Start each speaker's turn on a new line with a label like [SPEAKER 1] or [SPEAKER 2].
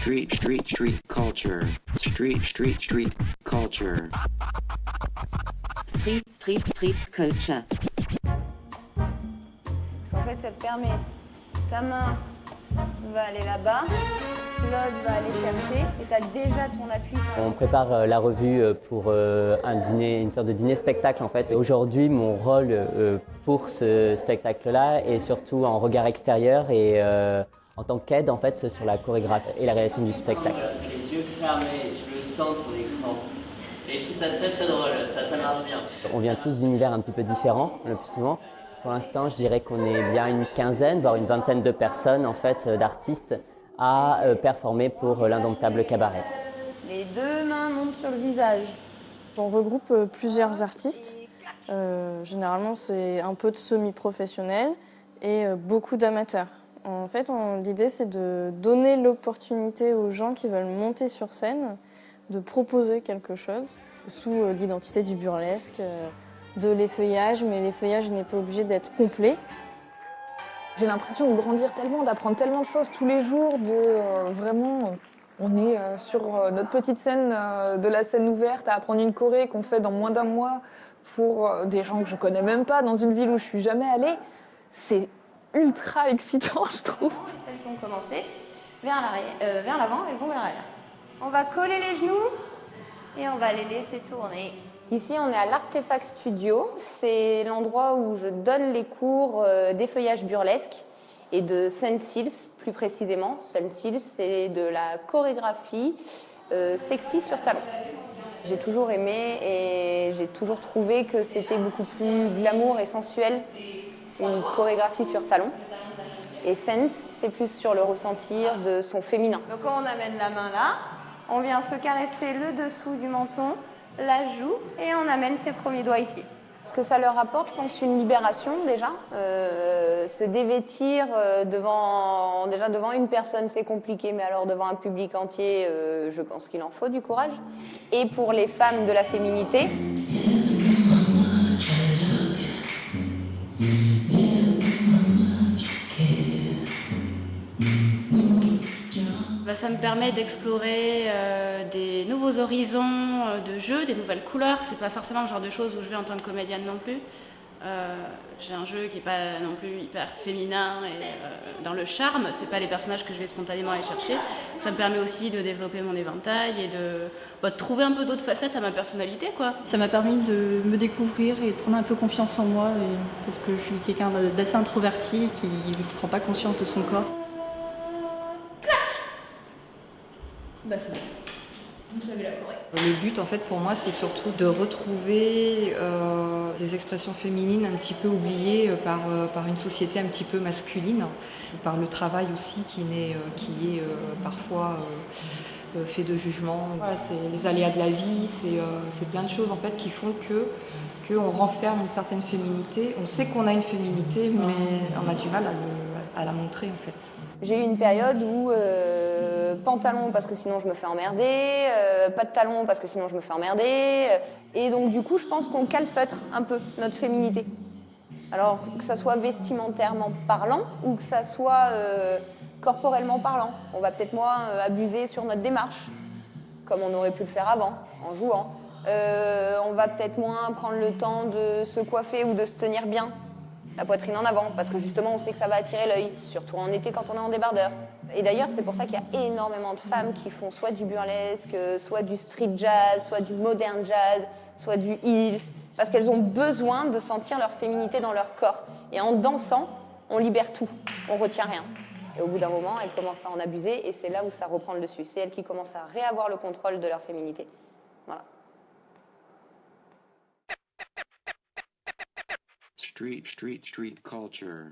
[SPEAKER 1] Street culture. Street culture.
[SPEAKER 2] Street culture.
[SPEAKER 3] En fait, ça te permet, ta main va aller là-bas, l'autre va aller chercher et tu as déjà ton appui.
[SPEAKER 4] On prépare la revue pour un dîner, une sorte de dîner-spectacle en fait. Aujourd'hui, mon rôle pour ce spectacle-là est surtout en regard extérieur et en tant qu'aide en fait sur la chorégraphie et la réalisation du spectacle.
[SPEAKER 5] Les yeux fermés, tu le sens ton écran. Et je trouve ça très drôle, ça marche bien.
[SPEAKER 4] On vient tous d'univers un petit peu différents le plus souvent. Pour l'instant, je dirais qu'on est bien une quinzaine, voire une vingtaine de personnes en fait, d'artistes à performer pour l'Indomptable Cabaret.
[SPEAKER 3] Les deux mains montent sur le visage.
[SPEAKER 6] On regroupe plusieurs artistes. Généralement, c'est un peu de semi-professionnels et beaucoup d'amateurs. En fait, l'idée, c'est de donner l'opportunité aux gens qui veulent monter sur scène de proposer quelque chose sous l'identité du burlesque, de l'effeuillage, mais l'effeuillage n'est pas obligé d'être complet.
[SPEAKER 7] J'ai l'impression de grandir tellement, d'apprendre tellement de choses tous les jours, vraiment, on est sur notre petite scène de la scène ouverte à apprendre une choré qu'on fait dans moins d'un mois pour des gens que je connais même pas, dans une ville où je suis jamais allée. C'est ultra excitant, je trouve.
[SPEAKER 3] Celles qui ont commencé vers l'avant, elles vont vers l'arrière. On va coller les genoux et on va les laisser tourner. Ici, on est à l'Artefact Studio. C'est l'endroit où je donne les cours d'effeuillage burlesque et de Sun Seals, plus précisément. Sun Seals, c'est de la chorégraphie sexy sur talon. J'ai toujours aimé et j'ai toujours trouvé que c'était beaucoup plus glamour et sensuel une chorégraphie sur talon. Et Sense, c'est plus sur le ressentir de son féminin. Donc quand on amène la main là, on vient se caresser le dessous du menton, la joue, et on amène ses premiers doigts ici. Ce que ça leur apporte, je pense, une libération déjà. Se dévêtir devant une personne, c'est compliqué, mais alors devant un public entier, je pense qu'il en faut du courage. Et pour les femmes de la féminité,
[SPEAKER 8] ça me permet d'explorer des nouveaux horizons de jeu, des nouvelles couleurs. C'est pas forcément le genre de choses où je vais en tant que comédienne non plus. J'ai un jeu qui est pas non plus hyper féminin et dans le charme. C'est pas les personnages que je vais spontanément aller chercher. Ça me permet aussi de développer mon éventail et de trouver un peu d'autres facettes à ma personnalité, quoi.
[SPEAKER 9] Ça m'a permis de me découvrir et de prendre un peu confiance en moi, parce que je suis quelqu'un d'assez introverti qui ne prend pas conscience de son corps.
[SPEAKER 3] C'est bon. Vous avez la choré.
[SPEAKER 10] Le but, en fait, pour moi, c'est surtout de retrouver des expressions féminines un petit peu oubliées par une société un petit peu masculine, par le travail aussi qui est parfois fait de jugement. Voilà, c'est les aléas de la vie, c'est plein de choses en fait qui font qu'on renferme une certaine féminité. On sait qu'on a une féminité, mais on a du mal à la montrer en fait.
[SPEAKER 3] J'ai eu une période où pantalon parce que sinon je me fais emmerder, pas de talons parce que sinon je me fais emmerder. Et donc du coup je pense qu'on calfeutre un peu notre féminité. Alors que ça soit vestimentairement parlant ou que ça soit corporellement parlant. On va peut-être moins abuser sur notre démarche, comme on aurait pu le faire avant, en jouant. On va peut-être moins prendre le temps de se coiffer ou de se tenir bien, la poitrine en avant, parce que justement on sait que ça va attirer l'œil, surtout en été quand on est en débardeur. Et d'ailleurs c'est pour ça qu'il y a énormément de femmes qui font soit du burlesque, soit du street jazz, soit du modern jazz, soit du heels, parce qu'elles ont besoin de sentir leur féminité dans leur corps. Et en dansant, on libère tout, on retient rien. Et au bout d'un moment, elles commencent à en abuser et c'est là où ça reprend le dessus. C'est elles qui commencent à réavoir le contrôle de leur féminité. Voilà.
[SPEAKER 1] Street culture.